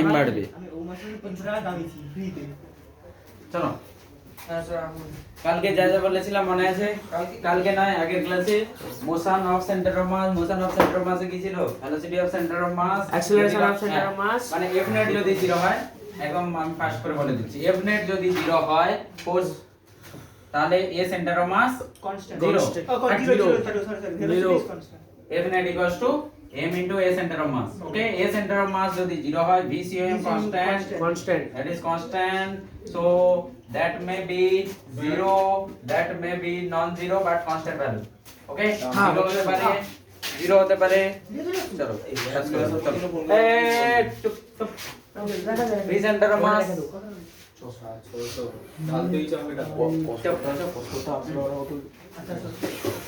Time বাড়বে। আমি ও মাসে 500 টাকা দামিয়েছি ফ্রিতে। চলো কালকে যা যা বলেছিলাম মনে আছে? কালকে নয় আগের ক্লাসে মোশন অফ সেন্টার অফ মাসে কি ছিল? Velocity of centre of mass, acceleration of centre of mass. মানে এফ নেট যদি 0 হয়, একদম আমি ফাস্ট করে বলে দিচ্ছি, এফ নেট যদি 0 হয় ফোর্স, তাহলে a centre of mass constant 0, velocity is constant. F net equals to m into a center of mass. Okay, a center of mass যদি 0 হয়, VCM constant, that is constant, so that may be 0, that may be non-zero but constant value. Okay, 0 হতে পারে, 0 হতে পারে। চলো কাজ করে চুপ চুপ। V center of mass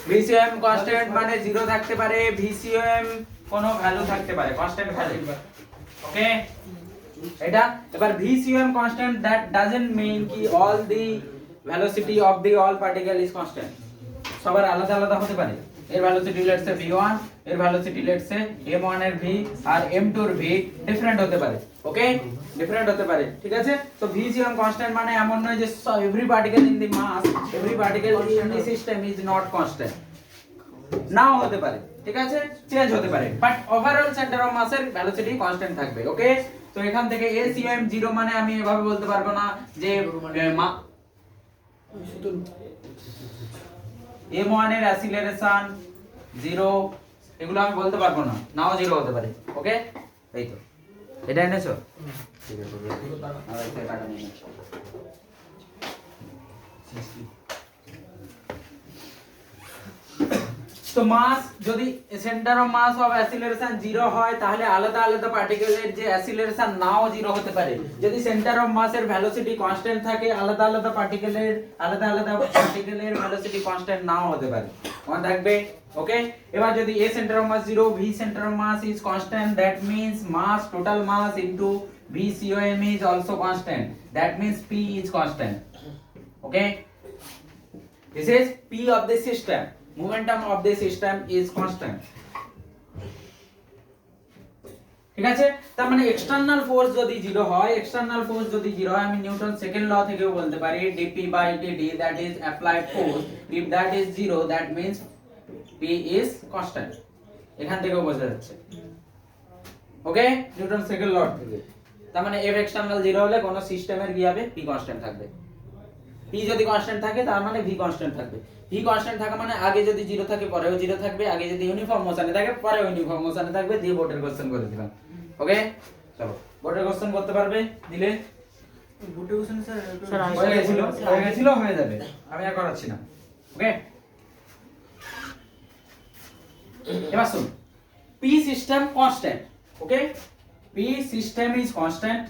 VCM constant মানে 0 থাকতে পারে, VCM কোনো ভ্যালু থাকতে পারে, কনস্ট্যান্ট ভ্যালু। ওকে, এটা এবার VCM constant that doesn't mean কি all the velocity of the all particle is constant. সবার আলাদা আলাদা হতে পারে। এর ভেলোসিটি লেটস সে v1, এর ভেলোসিটি লেটস সে m1 এর v আর m2 এর v ডিফারেন্ট হতে পারে। ওকে, ডিফারেন্ট হতে পারে, ঠিক আছে? তো VCM কনস্ট্যান্ট মানে এমন নয় যে every particle in the mass, every particle in the system is not constant. নাও হতে পারে, ঠিক আছে, চেঞ্জ হতে পারে, বাট ওভারঅল সেন্টার অফ মাসের ভেলোসিটি কনস্ট্যান্ট থাকবে। ওকে, তো এখান থেকে ACM 0 মানে আমি এভাবে বলতে পারবো না যে m1 এর অ্যাসিলারেশন 0, এগুলো আমি বলতে পারবো না, নাও 0 হতে পারে। ওকে, এই তো এটা এনেছো, ঠিক আছে, আর একটা টাকা নিয়ে নাও। তো মাস যদি সেন্টার অফ মাস অফ অ্যাসিলারেশন 0 হয়, তাহলে আলাদা আলাদা পার্টিকেলের যে অ্যাসিলারেশন নাও 0 হতে পারে। যদি সেন্টার অফ মাসের ভেলোসিটি কনস্ট্যান্ট থাকে, আলাদা আলাদা পার্টিকেলের ভেলোসিটি কনস্ট্যান্ট নাও হতে পারে, মনে থাকবে। ওকে, এবার যদি a centre of mass 0, v centre of mass is constant, that means mass, total mass into VCM is also constant, that means p is constant. Okay, this is p of the system, momentum of the system is constant. ঠিক আছে, তার মানে external force যদি 0 হয়, আমি Newton second law থেকেও বলতে পারি dp by dt, that is applied force, if that is 0 that means p is constant, এখান থেকেও বোঝা যাচ্ছে। ওকে, নিউটন সেকেন্ড ল থেকে, তার মানে f এক্সটার্নাল 0 হলে কোন সিস্টেমের কি হবে, p কনস্ট্যান্ট থাকবে। p যদি কনস্ট্যান্ট থাকে তার মানে v কনস্ট্যান্ট থাকবে। v কনস্ট্যান্ট থাকা মানে আগে যদি 0 থাকে পরেও 0 থাকবে, আগে যদি ইউনিফর্ম মোশনে থাকে পরেও ইউনিফর্ম মোশনে থাকবে। দিয়ে বোর্ডের কোশ্চেন করে দিলাম। ওকে, চলো বোর্ডের কোশ্চেন করতে পারবে দিলে? বোর্ডের কোশ্চেন স্যার হয়ে গেছিল, হয়ে যাবে, আমি আর করাচ্ছি না। ওকে, এবার শুন, p system constant. Okay, p system is constant.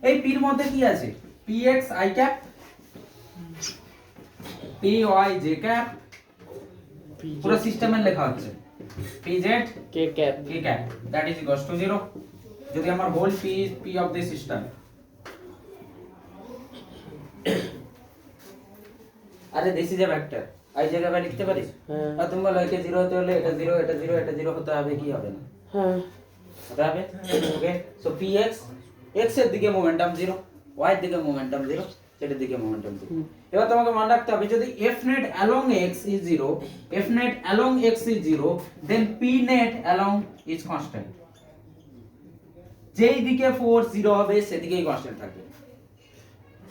এই p এর মধ্যে কি আছে? px i cap, py j cap, পুরো সিস্টেমের লেখা হচ্ছে pz k cap, that is equals to 0 যদি আমার whole p is p of the system। আরে this is a vector, i জায়গায় আমি লিখতে পারি। আর তুমি বলো এটা 0 হতে হলে এটা 0, এটা 0, এটা 0 হতে হবে, কি হবে না? হ্যাঁ হতে হবে। ওকে, সো px, x এর দিকে মোমেন্টাম 0, y এর দিকে মোমেন্টাম 0, z এর দিকে মোমেন্টাম 0। এবার তোমাকে মনে রাখতে হবে যদি f net along x is 0, then p net along is constant। যেই দিকে ফোর্স 0 হবে সেদিকেই কনস্ট্যান্ট থাকবে।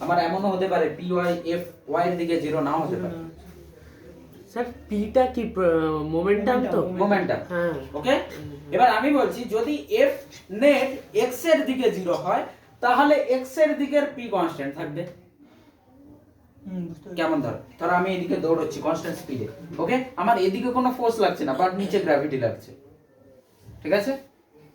আমার এমনও হতে পারে py f y এর দিকে 0 নাও হতে পারে। স্যার p টা কি মোমেন্টাম? তো মোমেন্টাম। হ্যাঁ, ওকে, এবার আমি বলছি যদি f net x এর দিকে 0 হয়, তাহলে x এর দিকের p কনস্ট্যান্ট থাকবে। কেমন ধরো আমি এদিকে দৌড়চ্ছি কনস্ট্যান্ট স্পিডে। ওকে, আমার এদিকে কোনো ফোর্স লাগছে না, বাট নিচে গ্র্যাভিটি লাগছে, ঠিক আছে?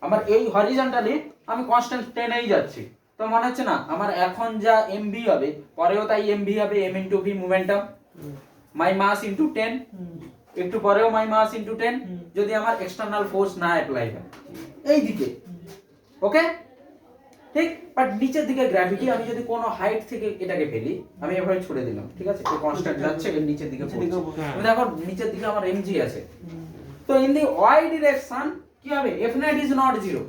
আমার এই হরিজন্টালি আমি কনস্ট্যান্ট টেনেই যাচ্ছি, তো মনে হচ্ছে না আমার এখন যা mv হবে পরেও তাই mv হবে, m into v মোমেন্টাম, মাই মাস ইনটু 10, একটু পরেও মাই মাস ইনটু 10, যদি আমার এক্সটার্নাল ফোর্স না অ্যাপ্লাই হয় এই দিকে। ওকে, ঠিক, বাট নিচের দিকে গ্র্যাভিটি আমি যদি কোনো হাইট থেকে এটাকে ফেলি, আমি এভাবে ছুড়ে দিলাম, ঠিক আছে, এই কনস্ট্যান্ট যাচ্ছে এর নিচের দিকে পড়ছে। তুমি দেখো নিচের দিকে আমার mg আছে, তো ইন দি ওয়াই ডিরেকশন কি হবে F net is not zero,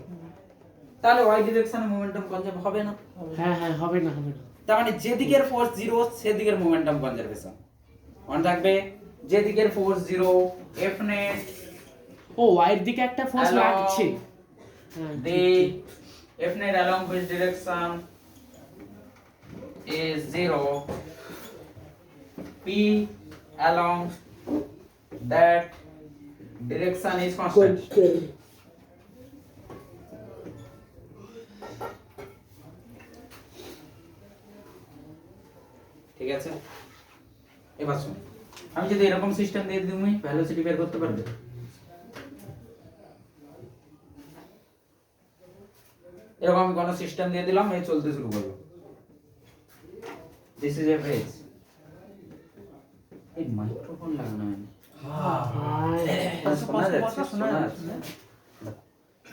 তাহলে ওয়াই ডিরেকশনে মোমেন্টাম কনজার্ভ হবে না। হ্যাঁ হ্যাঁ হবে না হবে না। তার মানে যে দিকের ফোর্স জিরো সেদিকের মোমেন্টাম কনজারভেশন। মনে রাখবে যে দিকের ফোর্স জিরো এফ নেট ও ওয়াইয়ের দিকে একটা ফোর্স Along লাগছে। হ্যাঁ the F net along which direction is zero, P along that direction is constant. ঠিক আছে, এবার শুন, আমি যদি এরকম সিস্টেম দিয়ে দিই তুমি ভেলোসিটি বের করতে পারবে? এরকম আমি কোন সিস্টেম দিয়ে দিলাম, এই চলতে শুরু করলো। This is A phase. এই মাইক্রোফোন লাগানো হয়নি। হ্যাঁ শোনা যাচ্ছে, শোনা শোনা যাচ্ছে। যাচ্ছে।